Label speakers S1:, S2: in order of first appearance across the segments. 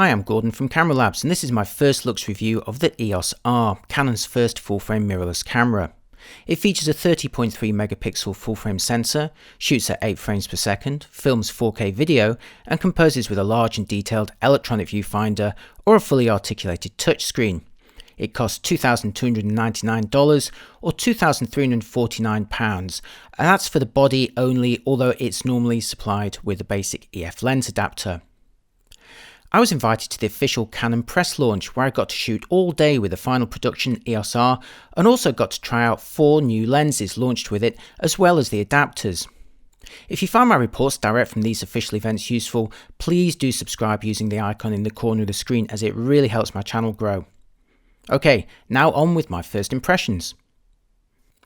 S1: Hi, I'm Gordon from Camera Labs, and this is my first looks review of the EOS R, Canon's first full-frame mirrorless camera. It features a 30.3 megapixel full-frame sensor, shoots at 8 frames per second, films 4K video, and composes with a large and detailed electronic viewfinder or a fully articulated touchscreen. It costs $2,299 or £2,349, and that's for the body only, although it's normally supplied with a basic EF lens adapter. I was invited to the official Canon press launch where I got to shoot all day with the final production EOS R and also got to try out 4 new lenses launched with it as well as the adapters. If you find my reports direct from these official events useful, please do subscribe using the icon in the corner of the screen as it really helps my channel grow. Okay, now on with my first impressions.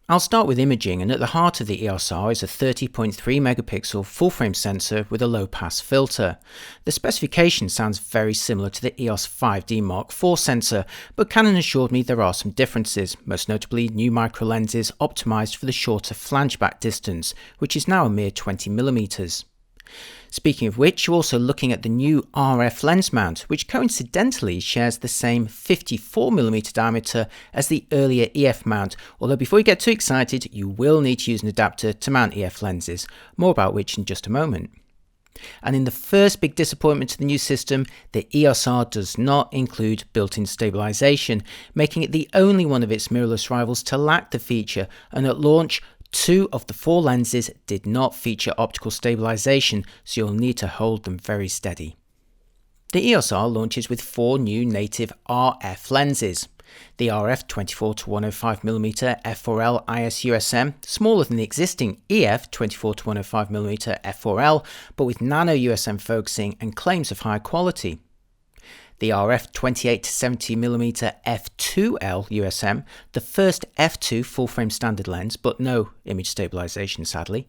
S1: I'll start with imaging, and at the heart of the EOS R is a 30.3 megapixel full-frame sensor with a low-pass filter. The specification sounds very similar to the EOS 5D Mark IV sensor, but Canon assured me there are some differences, most notably new micro lenses optimised for the shorter flange back distance, which is now a mere 20mm. Speaking of which, you're also looking at the new RF lens mount, which coincidentally shares the same 54mm diameter as the earlier EF mount, although before you get too excited, you will need to use an adapter to mount EF lenses, more about which in just a moment. And in the first big disappointment to the new system, the EOS R does not include built-in stabilisation, making it the only one of its mirrorless rivals to lack the feature, and at launch, 2 of the 4 lenses did not feature optical stabilisation, so you'll need to hold them very steady. The EOS R launches with 4 new native RF lenses. The RF 24-105mm f4L IS-USM, smaller than the existing EF 24-105mm f4L, but with nano USM focusing and claims of high quality. The RF 28-70mm f2L USM, the first f2 full-frame standard lens, but no image stabilisation sadly.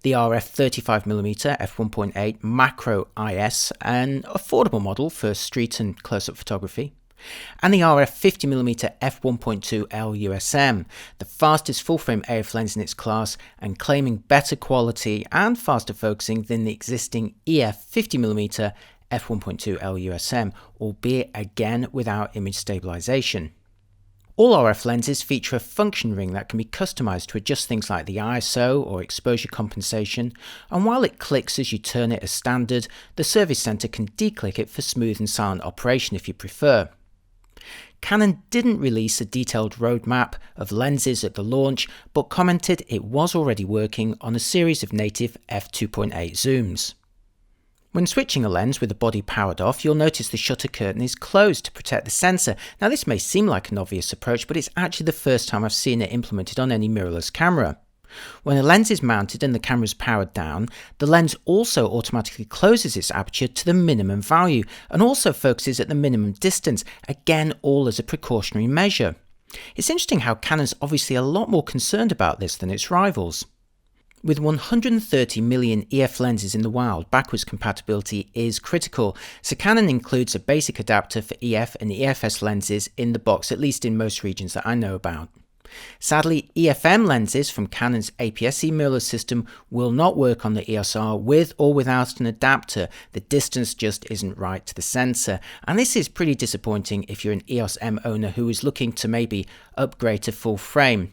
S1: The RF 35mm f1.8 macro IS, an affordable model for street and close-up photography. And the RF 50mm f1.2L USM, the fastest full-frame AF lens in its class and claiming better quality and faster focusing than the existing EF 50mm f1.2L USM, albeit again without image stabilisation. All RF lenses feature a function ring that can be customised to adjust things like the ISO or exposure compensation, and while it clicks as you turn it as standard, the service centre can declick it for smooth and silent operation if you prefer. Canon didn't release a detailed roadmap of lenses at the launch, but commented it was already working on a series of native f2.8 zooms. When switching a lens with the body powered off, you'll notice the shutter curtain is closed to protect the sensor. Now this may seem like an obvious approach, but it's actually the first time I've seen it implemented on any mirrorless camera. When a lens is mounted and the camera is powered down, the lens also automatically closes its aperture to the minimum value and also focuses at the minimum distance, again all as a precautionary measure. It's interesting how Canon's obviously a lot more concerned about this than its rivals. With 130 million EF lenses in the wild, backwards compatibility is critical, so Canon includes a basic adapter for EF and EFS lenses in the box, at least in most regions that I know about. Sadly, EFM lenses from Canon's APS-C mirrorless system will not work on the EOS R with or without an adapter. The distance just isn't right to the sensor, and this is pretty disappointing if you're an EOS M owner who is looking to maybe upgrade to full frame.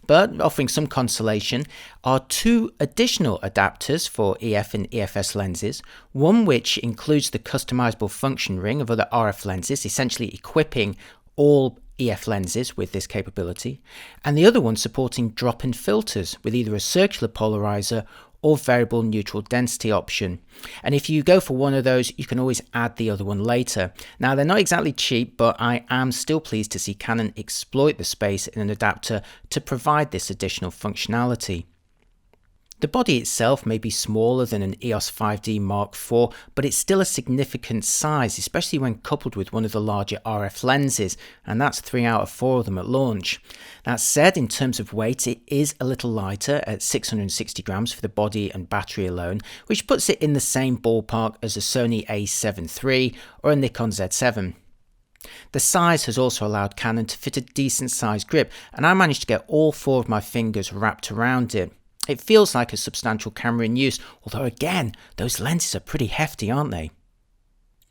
S1: But offering some consolation are 2 additional adapters for EF and EFS lenses, one which includes the customizable function ring of other RF lenses, essentially equipping all EF lenses with this capability, and the other one supporting drop-in filters with either a circular polarizer or variable neutral density option. And if you go for one of those, you can always add the other one later. Now they're not exactly cheap, but I am still pleased to see Canon exploit the space in an adapter to provide this additional functionality. The body itself may be smaller than an EOS 5D Mark IV, but it's still a significant size, especially when coupled with one of the larger RF lenses, and that's 3 out of 4 of them at launch. That said, in terms of weight, it is a little lighter at 660 grams for the body and battery alone, which puts it in the same ballpark as a Sony a7 III or a Nikon Z7. The size has also allowed Canon to fit a decent sized grip, and I managed to get all 4 of my fingers wrapped around it. It feels like a substantial camera in use, although again, those lenses are pretty hefty, aren't they?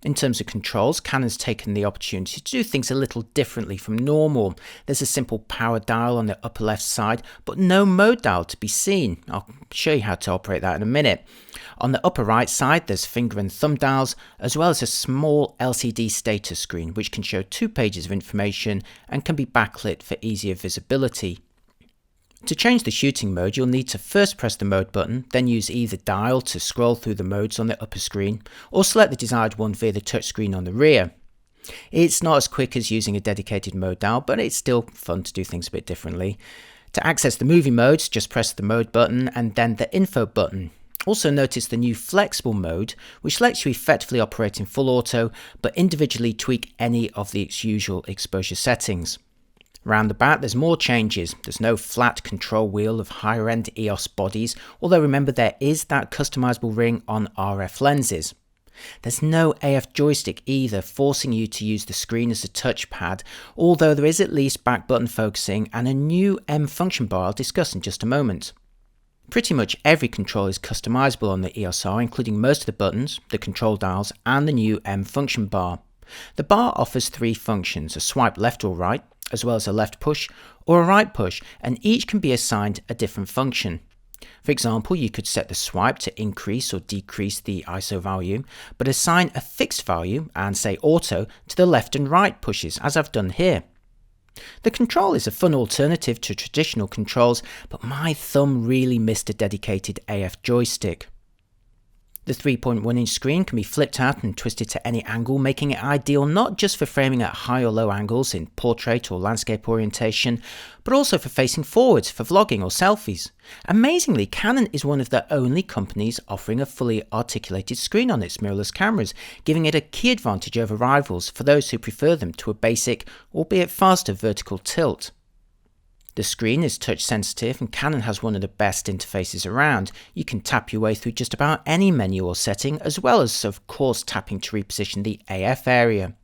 S1: In terms of controls, Canon's taken the opportunity to do things a little differently from normal. There's a simple power dial on the upper left side, but no mode dial to be seen. I'll show you how to operate that in a minute. On the upper right side, there's finger and thumb dials, as well as a small LCD status screen, which can show 2 pages of information and can be backlit for easier visibility. To change the shooting mode, you'll need to first press the mode button, then use either dial to scroll through the modes on the upper screen, or select the desired one via the touchscreen on the rear. It's not as quick as using a dedicated mode dial, but it's still fun to do things a bit differently. To access the movie modes, just press the mode button and then the info button. Also notice the new flexible mode, which lets you effectively operate in full auto, but individually tweak any of the usual exposure settings. Round the back, there's more changes. There's no flat control wheel of higher end EOS bodies, although remember there is that customizable ring on RF lenses. There's no AF joystick either, forcing you to use the screen as a touchpad, although there is at least back button focusing and a new M function bar I'll discuss in just a moment. Pretty much every control is customizable on the EOS R, including most of the buttons, the control dials, and the new M function bar. The bar offers 3 functions, a swipe left or right, as well as a left push or a right push, and each can be assigned a different function. For example, you could set the swipe to increase or decrease the ISO value, but assign a fixed value and say auto to the left and right pushes, as I've done here. The control is a fun alternative to traditional controls, but my thumb really missed a dedicated AF joystick. The 3.1-inch screen can be flipped out and twisted to any angle, making it ideal not just for framing at high or low angles in portrait or landscape orientation, but also for facing forwards for vlogging or selfies. Amazingly, Canon is one of the only companies offering a fully articulated screen on its mirrorless cameras, giving it a key advantage over rivals for those who prefer them to a basic, albeit faster vertical tilt. The screen is touch sensitive and Canon has one of the best interfaces around. You can tap your way through just about any menu or setting, as well as of course tapping to reposition the AF area.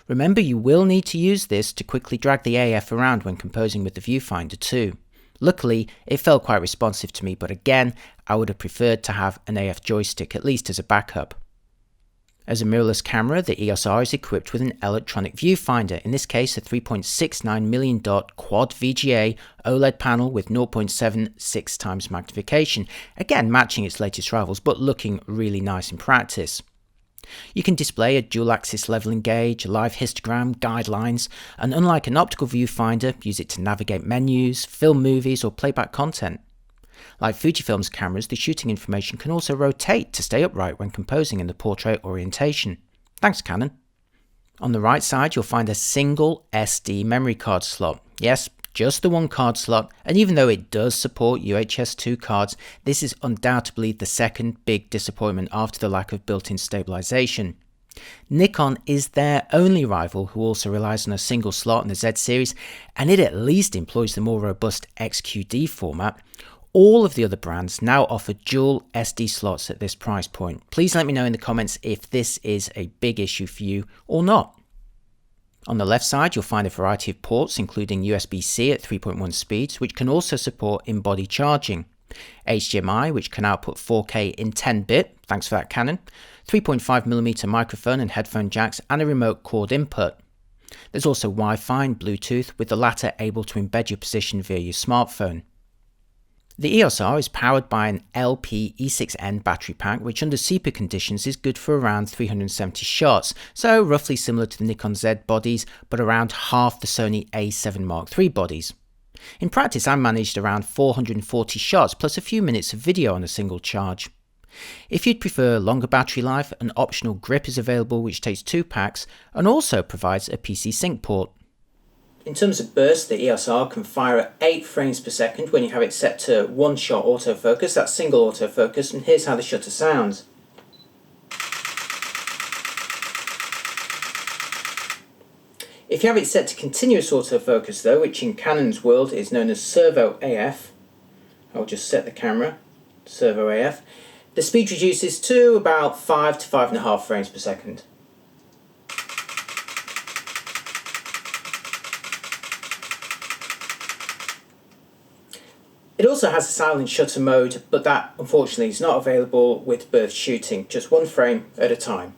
S1: Remember, you will need to use this to quickly drag the AF around when composing with the viewfinder too. Luckily, it felt quite responsive to me, but again, I would have preferred to have an AF joystick, at least as a backup. As a mirrorless camera, the EOS R is equipped with an electronic viewfinder, in this case a 3.69 million dot quad VGA OLED panel with 0.76 times magnification, again matching its latest rivals but looking really nice in practice. You can display a dual axis leveling gauge, a live histogram, guidelines, and unlike an optical viewfinder, use it to navigate menus, film movies or playback content. Like Fujifilm's cameras, the shooting information can also rotate to stay upright when composing in the portrait orientation. Thanks, Canon. On the right side, you'll find a single SD memory card slot. Yes, just the one card slot, and even though it does support UHS 2 cards, this is undoubtedly the second big disappointment after the lack of built-in stabilization. Nikon is their only rival who also relies on a single slot in the Z series, and it at least employs the more robust XQD format. All of the other brands now offer dual SD slots at this price point. Please let me know in the comments if this is a big issue for you or not. On the left side, you'll find a variety of ports, including USB-C at 3.1 speeds, which can also support in-body charging, HDMI, which can output 4K in 10-bit, thanks for that Canon, 3.5mm microphone and headphone jacks, and a remote cord input. There's also Wi-Fi and Bluetooth, with the latter able to embed your position via your smartphone. The EOS R is powered by an LP-E6N battery pack, which under super conditions is good for around 370 shots, so roughly similar to the Nikon Z bodies, but around half the Sony A7 Mark III bodies. In practice, I managed around 440 shots plus a few minutes of video on a single charge. If you'd prefer longer battery life, an optional grip is available which takes 2 packs and also provides a PC sync port. In terms of burst, the EOS R can fire at 8 frames per second when you have it set to one-shot autofocus, that's single autofocus, and here's how the shutter sounds. If you have it set to continuous autofocus though, which in Canon's world is known as servo AF, I'll just set the camera, servo AF, the speed reduces to about 5 to 5.5 frames per second. It also has a silent shutter mode, but that unfortunately is not available with burst shooting, just 1 frame at a time.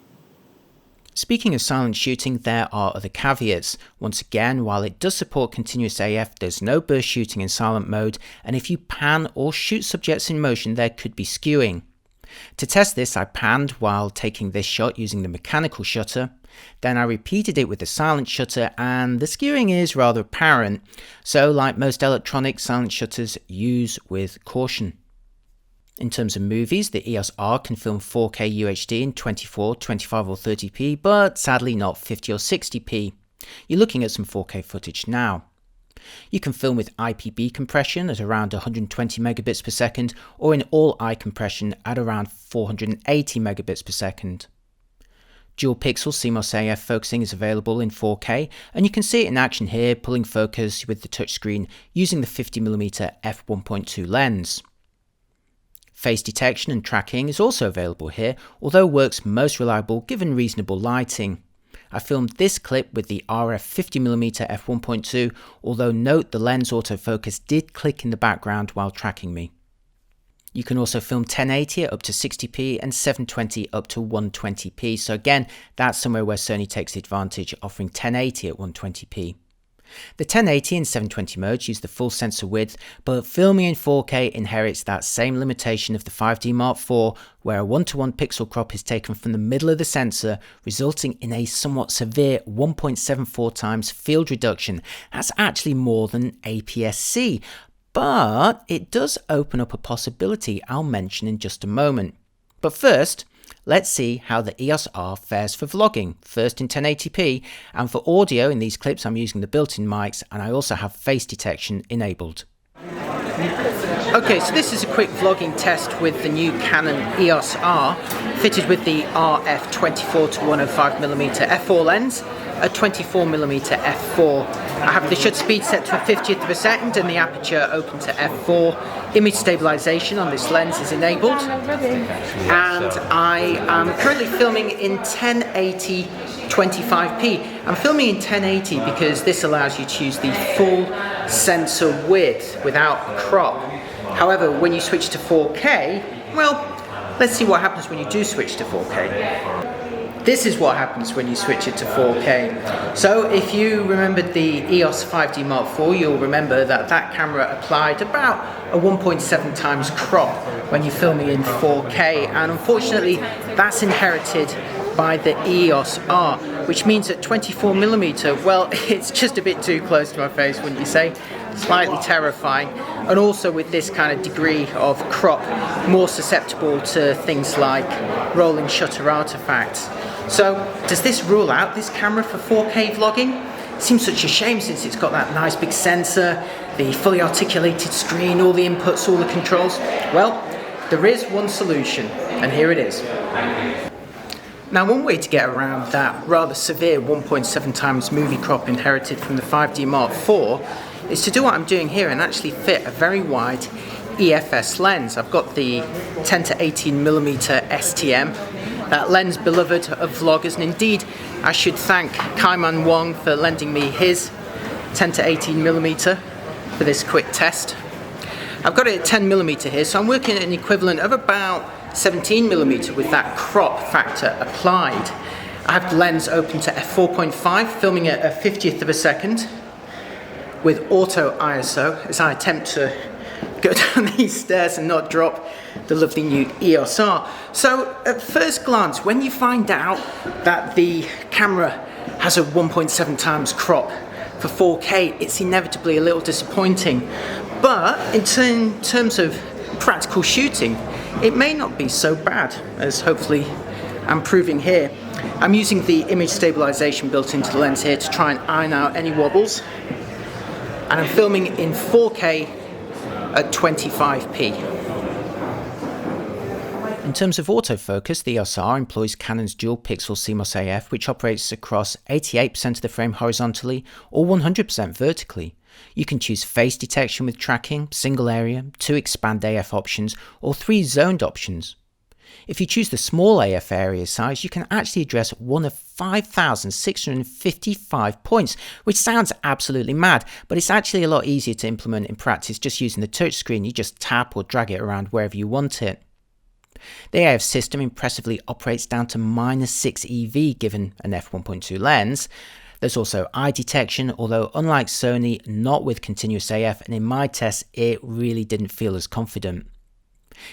S1: Speaking of silent shooting, there are other caveats. Once again, while it does support continuous AF, there's no burst shooting in silent mode, and if you pan or shoot subjects in motion, there could be skewing. To test this, I panned while taking this shot using the mechanical shutter. Then I repeated it with the silent shutter, and the skewing is rather apparent. So like most electronic, silent shutters, use with caution. In terms of movies, the EOS R can film 4K UHD in 24, 25 or 30p, but sadly not 50 or 60p. You're looking at some 4K footage now. You can film with IPB compression at around 120 megabits per second, or in all-eye compression at around 480 megabits per second. Dual pixel CMOS AF focusing is available in 4K, and you can see it in action here, pulling focus with the touchscreen using the 50mm f1.2 lens. Face detection and tracking is also available here, although works most reliable given reasonable lighting. I filmed this clip with the RF 50mm f1.2, although note the lens autofocus did click in the background while tracking me. You can also film 1080 at up to 60p and 720 up to 120p, so again, that's somewhere where Sony takes advantage, offering 1080 at 120p. The 1080 and 720 modes use the full sensor width, but filming in 4K inherits that same limitation of the 5D Mark IV, where a 1:1 pixel crop is taken from the middle of the sensor, resulting in a somewhat severe 1.74 times field reduction. That's actually more than APS-C, but it does open up a possibility I'll mention in just a moment. But first, let's see how the EOS R fares for vlogging, first in 1080p, and for audio in these clips I'm using the built-in mics, and I also have face detection enabled. Okay, so this is a quick vlogging test with the new Canon EOS R, fitted with the RF 24 to 105mm f4 lens, a 24mm f4. I have the shutter speed set to a 50th of a second and the aperture open to f4. Image stabilization on this lens is enabled, and I am currently filming in 1080 25p. I'm filming in 1080 because this allows you to use the full sensor width without crop. However, when you switch to 4K, well, let's see what happens when you do switch to 4K. This is what happens when you switch it to 4K. So if you remembered the EOS 5D Mark IV, you'll remember that that camera applied about a 1.7 times crop when you're filming in 4K, and unfortunately that's inherited by the EOS R, which means at 24mm, well, it's just a bit too close to my face, wouldn't you say? Slightly terrifying, and also with this kind of degree of crop, more susceptible to things like rolling shutter artifacts. So, does this rule out this camera for 4K vlogging? It seems such a shame since it's got that nice big sensor, the fully articulated screen, all the inputs, all the controls. Well, there is one solution, and here it is. Now, one way to get around that rather severe 1.7 times movie crop inherited from the 5D Mark IV is to do what I'm doing here and actually fit a very wide EFS lens. I've got the 10 to 18mm STM, that lens beloved of vloggers, and indeed I should thank Kaiman Wong for lending me his 10 to 18mm for this quick test. I've got it at 10mm here, so I'm working at an equivalent of about 17mm with that crop factor applied. I have the lens open to f4.5, filming at a 50th of a second with auto ISO as I attempt to go down these stairs and not drop the lovely new EOS R. So at first glance, when you find out that the camera has a 1.7 times crop for 4K, it's inevitably a little disappointing. But in terms of practical shooting, it may not be so bad, as hopefully I'm proving here. I'm using the image stabilization built into the lens here to try and iron out any wobbles. And I'm filming in 4K at 25p. In terms of autofocus, the EOS R employs Canon's dual pixel CMOS AF, which operates across 88% of the frame horizontally or 100% vertically. You can choose face detection with tracking, single area, 2 expand AF options, or 3 zoned options. If you choose the small AF area size, you can actually address one of 5,655 points, which sounds absolutely mad, but it's actually a lot easier to implement in practice just using the touchscreen. You just tap or drag it around wherever you want it. The AF system impressively operates down to -6 EV given an f1.2 lens. There's also eye detection, although unlike Sony, not with continuous AF, and in my tests it really didn't feel as confident.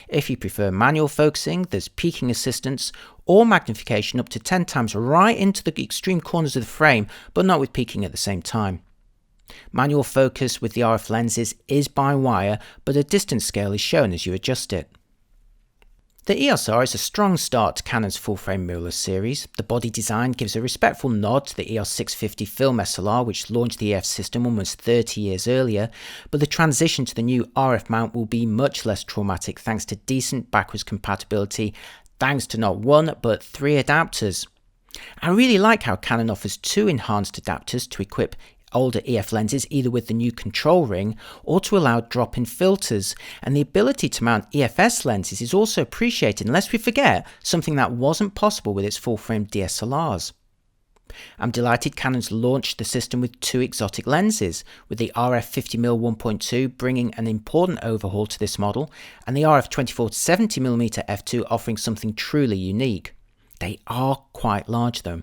S1: If you prefer manual focusing, there's peaking assistance or magnification up to 10 times right into the extreme corners of the frame, but not with peaking at the same time. Manual focus with the RF lenses is by wire, but a distance scale is shown as you adjust it. The EOS R is a strong start to Canon's full-frame mirrorless series. The body design gives a respectful nod to the EOS 650 film SLR, which launched the EF system almost 30 years earlier, but the transition to the new RF mount will be much less traumatic thanks to decent backwards compatibility, thanks to not one but 3 adapters. I really like how Canon offers 2 enhanced adapters to equip older EF lenses either with the new control ring or to allow drop-in filters, and the ability to mount EFS lenses is also appreciated, lest we forget something that wasn't possible with its full-frame DSLRs. I'm delighted Canon's launched the system with 2 exotic lenses, with the RF 50mm 1.2 bringing an important overhaul to this model, and the RF 24-70mm f2 offering something truly unique. They are quite large though.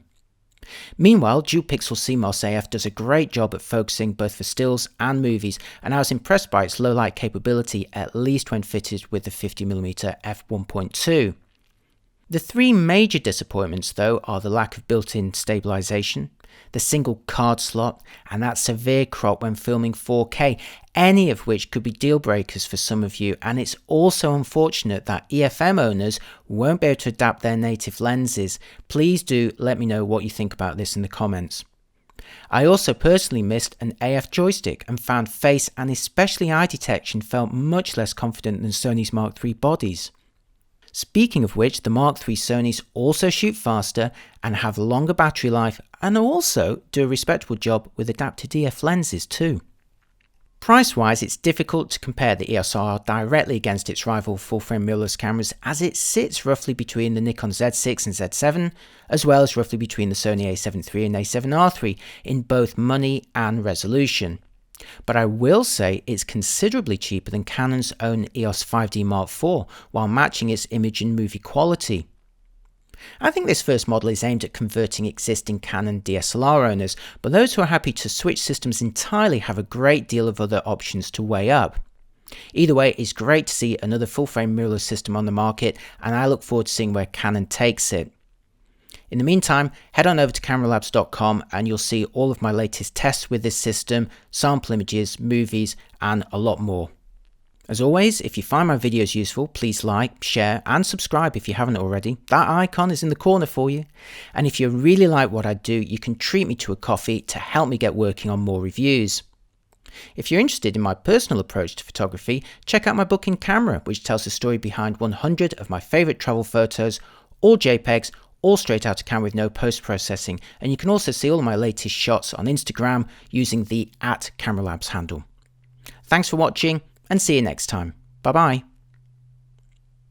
S1: Meanwhile, dual pixel CMOS AF does a great job at focusing both for stills and movies, and I was impressed by its low light capability, at least when fitted with the 50mm f1.2. The 3 major disappointments though are the lack of built-in stabilization, the single card slot, and that severe crop when filming 4K, any of which could be deal breakers for some of you, and it's also unfortunate that EFM owners won't be able to adapt their native lenses. Please do let me know what you think about this in the comments. I also personally missed an AF joystick and found face and especially eye detection felt much less confident than Sony's Mark III bodies. Speaking of which, the Mark III Sonys also shoot faster and have longer battery life, and also do a respectable job with adapted EF lenses too. Price-wise, it's difficult to compare the EOS R directly against its rival full-frame mirrorless cameras, as it sits roughly between the Nikon Z6 and Z7, as well as roughly between the Sony a7 III and a7R III in both money and resolution. But I will say it's considerably cheaper than Canon's own EOS 5D Mark IV, while matching its image and movie quality. I think this first model is aimed at converting existing Canon DSLR owners, but those who are happy to switch systems entirely have a great deal of other options to weigh up. Either way, it's great to see another full-frame mirrorless system on the market, and I look forward to seeing where Canon takes it. In the meantime, head on over to cameralabs.com and you'll see all of my latest tests with this system, sample images, movies, and a lot more. As always, if you find my videos useful, please like, share, and subscribe if you haven't already. That icon is in the corner for you. And if you really like what I do, you can treat me to a coffee to help me get working on more reviews. If you're interested in my personal approach to photography, check out my book In Camera, which tells the story behind 100 of my favourite travel photos, all JPEGs, all straight out of camera with no post-processing, and you can also see all of my latest shots on Instagram using the @CameraLabs handle. Thanks for watching, and see you next time. Bye bye.